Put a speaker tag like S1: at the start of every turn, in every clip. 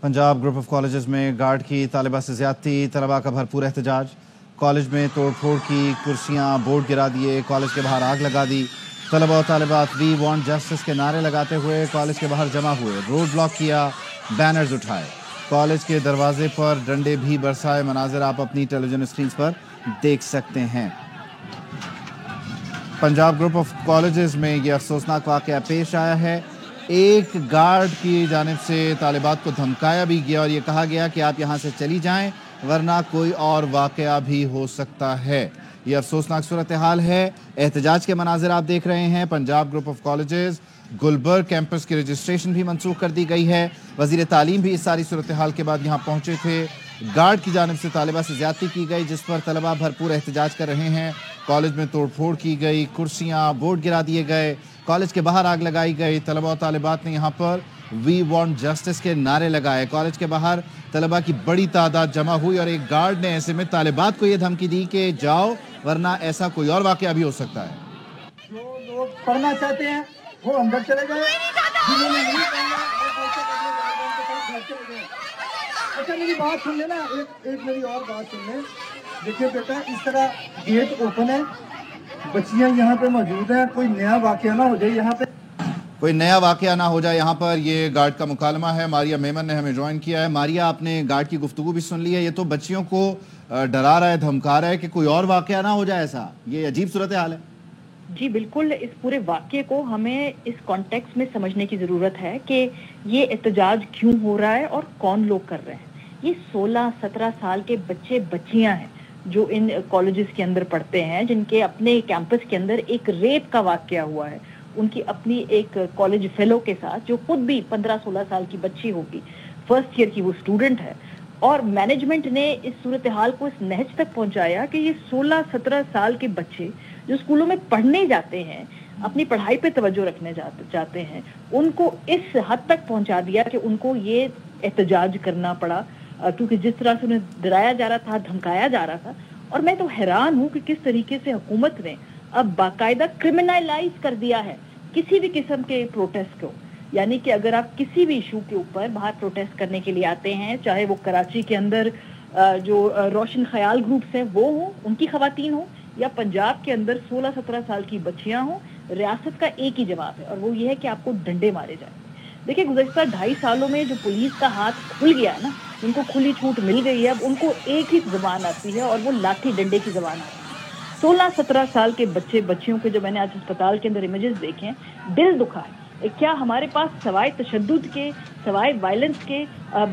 S1: Punjab group of colleges में guard की तालिबा से ज्यादती, तलबा का भरपूर एहतजाज। कॉलेज में तोड़फोड़ की, कुर्सियां बोर्ड गिरा दिए, कॉलेज के बाहर आग लगा दी। तलबा और तालिबात वी वांट जस्टिस के नारे लगाते हुए कॉलेज के बाहर जमा हुए, रोड ब्लॉक किया, बैनर्स उठाए। कॉलेज के दरवाजे पर डंडे भी बरसाए। मनाजिर आप अपनी टेलीविजन स्क्रीन पर देख सकते हैं। पंजाब ग्रुप ऑफ कॉलेजेस में यह अफसोसनाक वाक़या पेश आया है। एक गार्ड की जानिब से तालिबात को धमकाया भी गया और ये कहा गया कि आप यहाँ से चली जाएं वरना कोई और वाक़या भी हो सकता है। ये अफसोसनाक सूरत हाल है। एहतजाज के मनाजिर आप देख रहे हैं। Punjab group of colleges Gulberg campus की रजिस्ट्रेशन भी मनसूख कर दी गई है। वज़ीर तालीम भी इस सारी सूरत हाल के बाद यहाँ पहुँचे थे। गार्ड की जानिब से तालिबा से ज्यादती की गई, जिस पर तलबा भरपूर एहतजाज कर रहे हैं। कॉलेज में तोड़फोड़ की गई, कुर्सियां बोर्ड गिरा दिए गए, कॉलेज के बाहर आग लगाई गई। तलबा और तालिबात ने यहाँ पर वी वांट जस्टिस के नारे लगाए। कॉलेज के बाहर तलबा की बड़ी तादाद जमा हुई और एक गार्ड ने ऐसे में तालिबात को यह धमकी दी कि जाओ वरना ऐसा कोई और वाक़या भी हो सकता है।
S2: जो लोग पढ़ना चाहते हैं वो अंदर चले गए, जिन्होंने नहीं पढ़ना अच्छा मेरी बात सुन लेना, एक मेरी और बात सुन ले। देखिए बेटा, इस तरह गेट ओपन है, बच्चियां यहाँ पे मौजूद हैं, कोई नया वाकया ना हो जाए यहाँ पे,
S1: कोई नया वाकया ना हो जाए यहाँ पर। ये गार्ड का मुकालमा है। मारिया मेमन ने हमें ज्वाइन किया है। मारिया, आपने गार्ड की गुफ्तगू भी सुन ली है। ये तो बच्चियों को डरा रहा है, धमका रहा है कि कोई और वाकया ना हो जाए ऐसा। ये अजीब सूरत हाल है।
S3: जी बिल्कुल, इस पूरे वाक्य को हमें इस कॉन्टेक्स्ट में समझने की ज़रूरत है कि ये एहतजाज क्यों हो रहा है और कौन लोग कर रहे हैं। ये 16-17 साल के बच्चे बच्चियां हैं जो इन कॉलेजेस के अंदर पढ़ते हैं, जिनके अपने कैंपस के अंदर एक रेप का वाकया हुआ है उनकी अपनी एक कॉलेज फेलो के साथ, जो खुद भी 15-16 साल की बच्ची होगी, फर्स्ट ईयर की वो स्टूडेंट है। और मैनेजमेंट ने इस सूरत हाल को इस नहज तक पहुंचाया कि ये 16-17 साल के बच्चे जो स्कूलों में पढ़ने जाते हैं, अपनी पढ़ाई पे तवज्जो रखने जाते हैं, उनको इस हद तक पहुंचा दिया कि उनको ये एहतजाज करना पड़ा, क्योंकि जिस तरह से उन्हें डराया जा रहा था, धमकाया जा रहा था। और मैं तो हैरान हूँ कि किस तरीके से हुकूमत ने अब बाकायदा क्रिमिनलाइज कर दिया है किसी भी किस्म के प्रोटेस्ट को। यानी कि अगर आप किसी भी इशू के ऊपर बाहर प्रोटेस्ट करने के लिए आते हैं, चाहे वो कराची के अंदर जो रोशन ख्याल ग्रुप्स हैं वो हो, उनकी खवातीन हो, या पंजाब के अंदर 16-17 साल की बच्चियां हों, रियासत का एक ही जवाब है और वो ये है कि आपको डंडे मारे जाए। देखिए, गुज़श्ता 2.5 सालों में जो पुलिस का हाथ खुल गया है ना, उनको खुली छूट मिल गई है। अब उनको एक ही जबान आती है और वो लाठी डंडे की जबान आती है। 16-17 साल के बच्चे बच्चियों के जो मैंने आज अस्पताल के अंदर इमेजेस देखे हैं, दिल दुखा है। क्या हमारे पास सवाए तशद्दुद के, सवाए वायलेंस के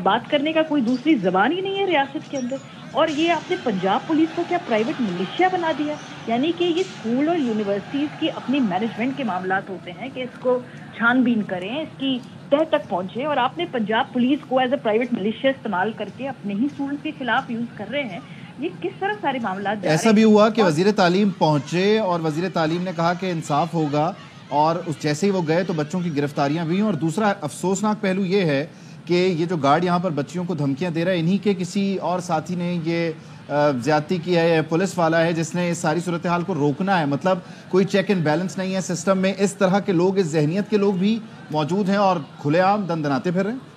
S3: बात करने का कोई दूसरी जबान ही नहीं है रियासत के अंदर? और ये आपने पंजाब पुलिस को क्या प्राइवेट मिलिशिया बना दिया? यानी कि ये स्कूल और यूनिवर्सिटीज की अपनी मैनेजमेंट के मामलात होते हैं कि इसको छानबीन करें, इसकी तह तक पहुंचे, और आपने पंजाब पुलिस को एज ए प्राइवेट मिलिशिया इस्तेमाल करके अपने ही स्टूडेंट्स के खिलाफ यूज कर रहे हैं। ये किस तरह सारे मामलात?
S1: ऐसा भी हुआ कि वजीर तालीम पहुंचे और वजीर तालीम ने कहा कि इंसाफ होगा, और उस जैसे ही वो गए तो बच्चों की गिरफ्तारियां भी हुई। और दूसरा अफसोसनाक पहलू ये है कि ये जो गार्ड यहाँ पर बच्चियों को धमकियां दे रहा है, इन्हीं के किसी और साथी ने ये ज्यादती की है, या पुलिस वाला है जिसने इस सारी सूरत हाल को रोकना है। मतलब कोई चेक एंड बैलेंस नहीं है सिस्टम में। इस तरह के लोग, इस जहनियत के लोग भी मौजूद हैं और खुलेआम दंदनाते फिर रहे हैं।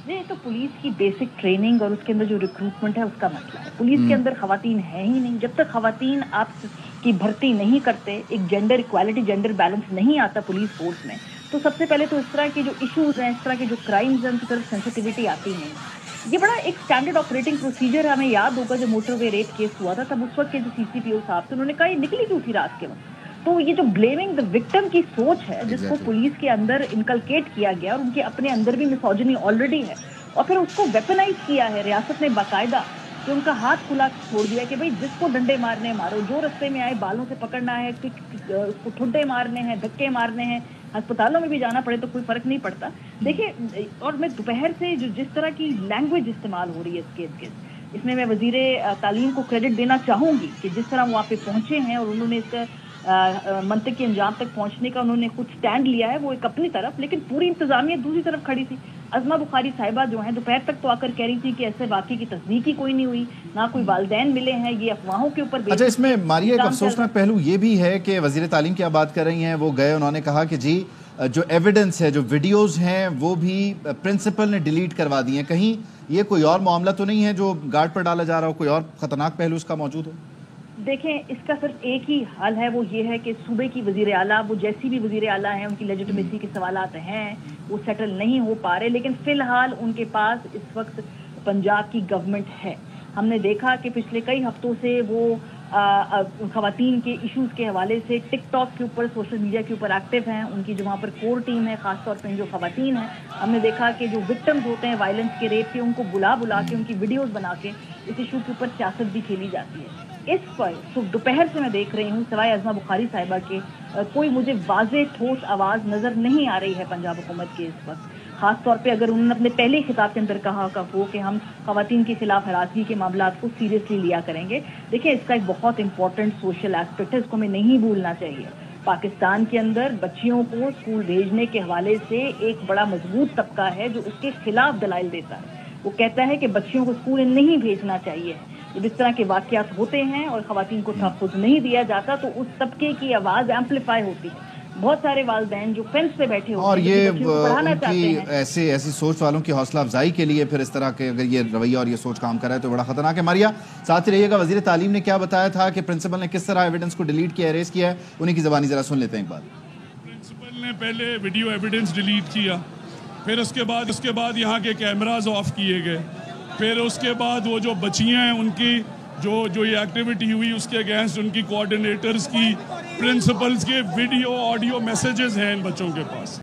S3: ये तो पुलिस की बेसिक ट्रेनिंग और उसके अंदर जो रिक्रूटमेंट है उसका मसला है। पुलिस के अंदर खवातीन है ही नहीं। जब तक खवातीन आप की भर्ती नहीं करते, एक जेंडर इक्वालिटी, जेंडर बैलेंस नहीं आता पुलिस फोर्स में, तो सबसे पहले तो इस तरह के जो इश्यूज हैं, इस तरह के जो क्राइम्स हैं, उनकी तरफ सेंसिटिविटी आती नहीं। ये बड़ा एक स्टैंडर्ड ऑपरेटिंग प्रोसीजर है। हमें याद होगा जब मोटरवे रेप केस हुआ था, तब उस वक्त के जो सीसीपीओ साहब थे, उन्होंने कहा ये निकली क्यों थी रात के वक्त? तो ये जो ब्लेमिंग द विक्टिम की सोच है, जिसको पुलिस के अंदर इनकलकेट किया गया, और उनके अपने अंदर भी मिसोजिनी ऑलरेडी है, और फिर उसको वेपनाइज किया है रियासत ने बाकायदा, कि उनका हाथ खुला छोड़ दिया कि भाई जिसको डंडे मारने मारो, जो रास्ते में आए बालों से पकड़ना है, उसको ठुड्डे मारने हैं, धक्के मारने हैं, अस्पतालों में भी जाना पड़े तो कोई फर्क नहीं पड़ता। देखिए, और मैं दोपहर से जो जिस तरह की लैंग्वेज इस्तेमाल हो रही है इस केस के, इसमें मैं वजीर तालीम को क्रेडिट देना चाहूँगी कि जिस तरह वो वहाँ पे पहुँचे हैं और उन्होंने इसका मंतक के अंजाम तक पहुँचने का उन्होंने कुछ स्टैंड लिया है, वो एक अपनी तरफ, लेकिन पूरी इंतजामिया दूसरी तरफ खड़ी थी। अज़मा बुखारी साहिबा जो हैं, दोपहर तक तो आकर कह रही थी कि ऐसे वाकई की तस्दीक ही कोई नहीं हुई, ना कोई वालिदैन मिले हैं, ये अफवाहों के ऊपर।
S1: अच्छा, इसमें मारिया एक अफसोसनाक पहलू ये भी है कि वजीर तालीम की आप बात कर रही हैं, वो गए, उन्होंने कहा कि जी جو ایویڈنس ہے, جو ویڈیوز ہیں, وہ بھی پرنسپل نے ڈیلیٹ کروا دی ہیں. کہیں یہ کوئی اور معاملہ تو نہیں ہے جو گارڈ پر ڈالا جا رہا ہو, کوئی اور خطرناک پہلو اس کا موجود ہو؟
S3: دیکھیں, اس کا صرف ایک ہی حل ہے, وہ یہ ہے کہ صوبے کی وزیر اعلیٰ, وہ جیسی بھی وزیر اعلیٰ ہیں, ان کی لیجیٹمیسی کے سوالات ہیں, وہ سیٹل نہیں ہو پا رہے. لیکن فی الحال ان کے پاس اس وقت پنجاب کی گورنمنٹ ہے. ہم نے دیکھا کہ پچھلے کئی ہفتوں سے وہ خواتین کے ایشوز کے حوالے سے ٹک ٹاک کے اوپر, سوشل میڈیا کے اوپر ایکٹیو ہیں. ان کی جو وہاں پر کور ٹیم ہے, خاص طور پہ جو خواتین ہیں, ہم نے دیکھا کہ جو وکٹمز ہوتے ہیں وائلنس کے, ریپ کے, ان کو بلا کے ان کی ویڈیوز بنا کے اس ایشو کے اوپر سیاست بھی کھیلی جاتی ہے. اس پر دوپہر سے میں دیکھ رہی ہوں, سوائے عظمہ بخاری صاحبہ کے کوئی مجھے واضح ٹھوس آواز نظر نہیں آ رہی ہے پنجاب حکومت کے اس وقت. خاص طور پہ اگر انہوں نے اپنے پہلے خطاب کے اندر کہا ہو کہ ہم خواتین کے خلاف ہراسگی کے معاملات کو سیریسلی لیا کریں گے. دیکھیں, اس کا ایک بہت امپورٹنٹ سوشل ایسپیکٹ ہے, اس کو ہمیں نہیں بھولنا چاہیے. پاکستان کے اندر بچیوں کو اسکول بھیجنے کے حوالے سے ایک بڑا مضبوط طبقہ ہے جو اس کے خلاف دلائل دیتا ہے. وہ کہتا ہے کہ بچیوں کو اسکول نہیں بھیجنا چاہیے. جب اس طرح کے واقعات ہوتے ہیں اور خواتین کو تحفظ نہیں دیا جاتا تو اس طبقے کی آواز ایمپلیفائی ہوتی ہے. بہت سارے والدین جو فینس پہ بیٹھے ہوتے ہیں,
S1: اور یہ
S3: پڑھانا چاہتے ہیں,
S1: ایسی سوچ والوں کی حوصلہ افزائی کے لیے پھر اس طرح کے اگر یہ رویہ اور یہ سوچ کام کر رہا ہے تو بڑا خطرناک ہے. ماریا, ساتھ ہی رہیے گا. وزیر تعلیم نے کیا بتایا تھا کہ پرنسپل نے کس طرح ایویڈنس کو ڈیلیٹ کیا, اریز کیا ہے, انہیں کی زبانی ذرا سن لیتے ہیں ایک بار.
S4: پرنسپل نے پہلے ویڈیو ایویڈنس ڈیلیٹ کیا, پھر اس کے بعد یہاں کے کیمراز آف کیے گئے, پھر اس کے بعد وہ جو بچیاں ہیں ان کی جو یہ ایکٹیویٹی ہوئی اس کے اگینسٹ ان کی کوآرڈینیٹرز کی, پرنسپلز کے ویڈیو آڈیو میسیجز ہیں ان بچوں کے پاس.